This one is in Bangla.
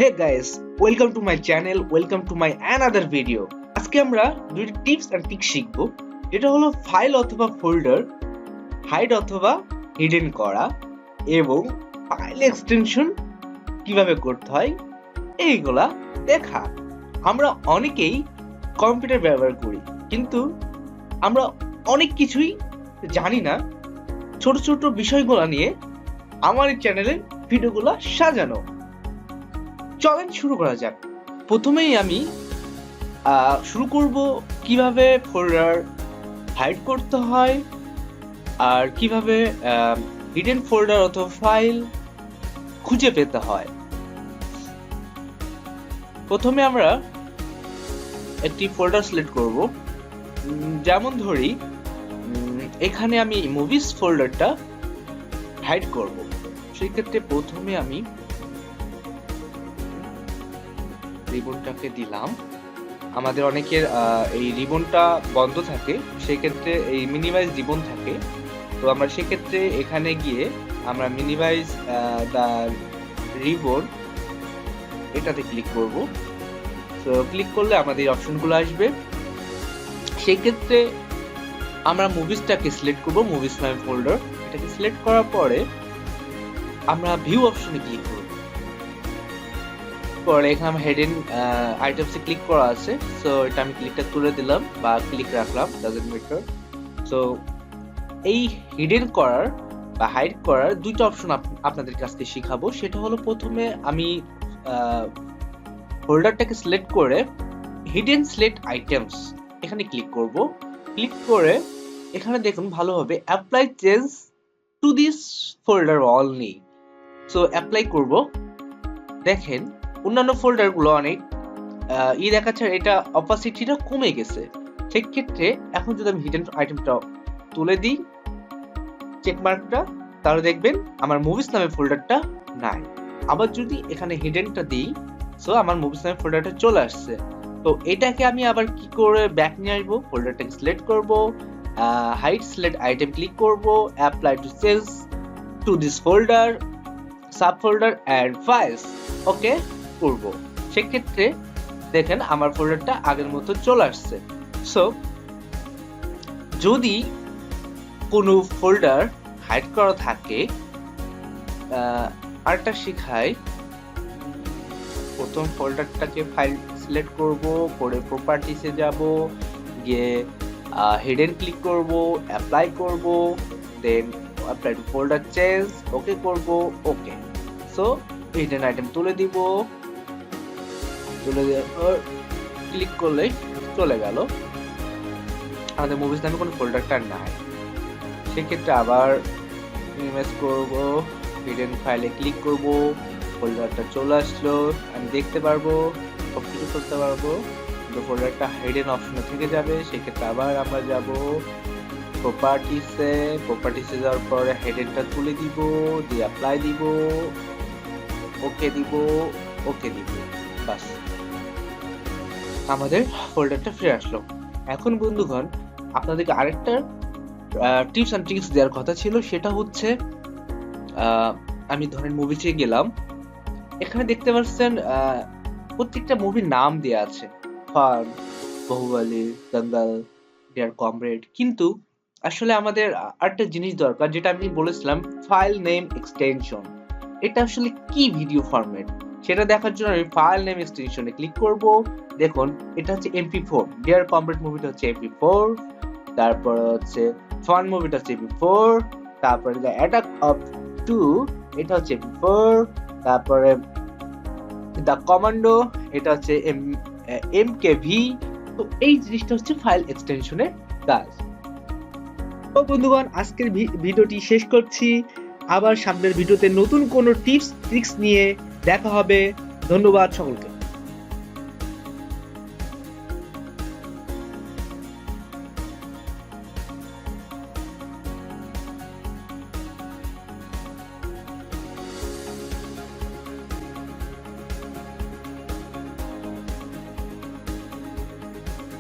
Hey guys, welcome to my channel, welcome to my another video. আজকে আমরা দুটি টিপস এন্ড ট্রিক্স শিখব, যেটা হলো ফাইল অথবা ফোল্ডার হাইড অথবা হিডেন করা এবং ফাইল এক্সটেনশন কিভাবে করতে হয় এইগুলা দেখা। আমরা অনেকেই কম্পিউটার ব্যবহার করি, কিন্তু আমরা অনেক কিছুই জানি না। ছোট ছোট বিষয়গুলো নিয়ে আমার এই চ্যানেলে ভিডিওগুলো সাজানো। চলেন শুরু করা যাক। প্রথমেই আমি শুরু করব কিভাবে ফোল্ডার হাইড করতে হয় আর কিভাবে হিডেন ফোল্ডার অথবা ফাইল খুঁজে পেতে হয়। প্রথমে আমরা একটি ফোল্ডার সিলেক্ট করব। যেমন ধরি এখানে আমি মুভিস ফোল্ডারটা হাইড করব। সেই ক্ষেত্রে প্রথমে আমি রিবনটাকে দিলাম। আমাদের অনেকের এই রিবনটা বন্ধ থাকে, সেই ক্ষেত্রে এই মিনিমাইজ রিবন থাকে। তো আমরা সেক্ষেত্রে এখানে গিয়ে আমরা মিনিমাইজ দ্য রিবন এটাতে ক্লিক করব। তো ক্লিক করলে আমাদের এই অপশনগুলো আসবে। সেই ক্ষেত্রে আমরা মুভিসটাকে সিলেক্ট করব, মুভিস নামে ফোল্ডার। এটাকে সিলেক্ট করার পরে আমরা ভিউ অপশনে ক্লিক করব। পরে এখানে আমার হেডেন আইটেমসে ক্লিক করা আছে, সো এটা আমি ক্লিকটা তুলে দিলাম বা ক্লিক রাখলাম, ডাজন্ট ম্যাটার। সো এই হিডেন করার বা হাইড করার দুইটা অপশন আপনাদের কাছে শিখাবো। সেটা হলো প্রথমে আমি ফোল্ডারটাকে সিলেক্ট করে হিডেন সিলেক্ট আইটেমস এখানে ক্লিক করব। ক্লিক করে এখানে দেখুন ভালোভাবে apply change to this folder only. So apply করব। দেখেন অন্যান্য ফোল্ডারগুলো অনেক দেখাচ্ছে, এটা অপাসিটিটা কমে গেছে। সেক্ষেত্রে এখন যদি আমি হিডেন আইটেমটা তুলে দিই চেক মার্কটা, তাহলে দেখবেন আমার মুভিস নামে ফোল্ডারটা নাই। আবার যদি এখানে হিডেনটা দিই, সো আমার মুভিস নামে ফোল্ডারটা চলে আসছে। তো এটাকে আমি আবার কি করে ব্যাক নিয়ে আসবো? ফোল্ডারটাকে সিলেক্ট করব, হাইড সিলেক্ট আইটেম ক্লিক করব, apply to change to this folder, sub folder and files okay করব। সেক্ষেত্রে দেখেন আমার ফোল্ডারটা আগের মতো চলে আসছে। সো যদি কোনো ফোল্ডার হাইড করা থাকে, আরেকটা শিখাই। প্রথম ফোল্ডারটাকে ফাইল সিলেক্ট করব, করে প্রপার্টিসে যাব, গিয়ে হিডেন ক্লিক করব, অ্যাপ্লাই করব, then apply to folder change okay করব, ওকে। সো হিডেন আইটেম তুলে দিব, তুলে দেওয়ার ক্লিক করলেই চলে গেল। আমাদের মুভিস নামে কোনো ফোল্ডারটা নাই। সেক্ষেত্রে আবার ইমেজ করব, হিডেন ফাইলে ক্লিক করব, ফোল্ডারটা চলে আসলো, আমি দেখতে পারবো, সবকিছু করতে পারবো, কিন্তু ফোল্ডারটা হিডেন অপশনে থেকে যাবে। সেক্ষেত্রে আবার আমরা যাব প্রপার্টিসে যাওয়ার পরে হিডেনটা তুলে দিব, দিয়ে অ্যাপ্লাই দিব, ওকে দিব, ওকে দিব, বাস আমাদের ফোল্ডারটা ফিরে আসলো। এখন বন্ধুগণ আপনাদেরকে আরেকটা টিপস এন্ড ট্রিক্স দেওয়ার কথা ছিল। সেটা হচ্ছে আমি ধরেন মুভিতে গেলাম, এখানে দেখতে পাচ্ছেন প্রত্যেকটা মুভির নাম দেয়া আছে, ফান, বাহুবলী, দঙ্গল, ডিয়ার কমরেড। কিন্তু আসলে আমাদের আরেকটা জিনিস দরকার, যেটা আমি বলেছিলাম ফাইল নেম এক্সটেনশন। এটা আসলে কি ভিডিও ফরম্যাট সেটা দেখার জন্য আমি ফাইল নেম এক্সটেনশনে ক্লিক করব। দেখুন এটা হচ্ছে MP4, ডিয়ার কমরেড মুভিটা হচ্ছে MP4, তারপর হচ্ছে ফান মুভিটা হচ্ছে MP4, তারপরে দ্য অ্যাটাক অফ 2 এটা হচ্ছে MP4, তারপরে দ্য কমান্ডো এটা হচ্ছে MKV। তো এই জিনিসটা হচ্ছে ফাইল এক্সটেনশনের কাজ। তো বন্ধুগণ আজকের ভিডিওটি শেষ করছি। আবার সামনের ভিডিওতে নতুন কোনো টিপস ট্রিক্স নিয়ে দেখা হবে। ধন্যবাদ সকলকে।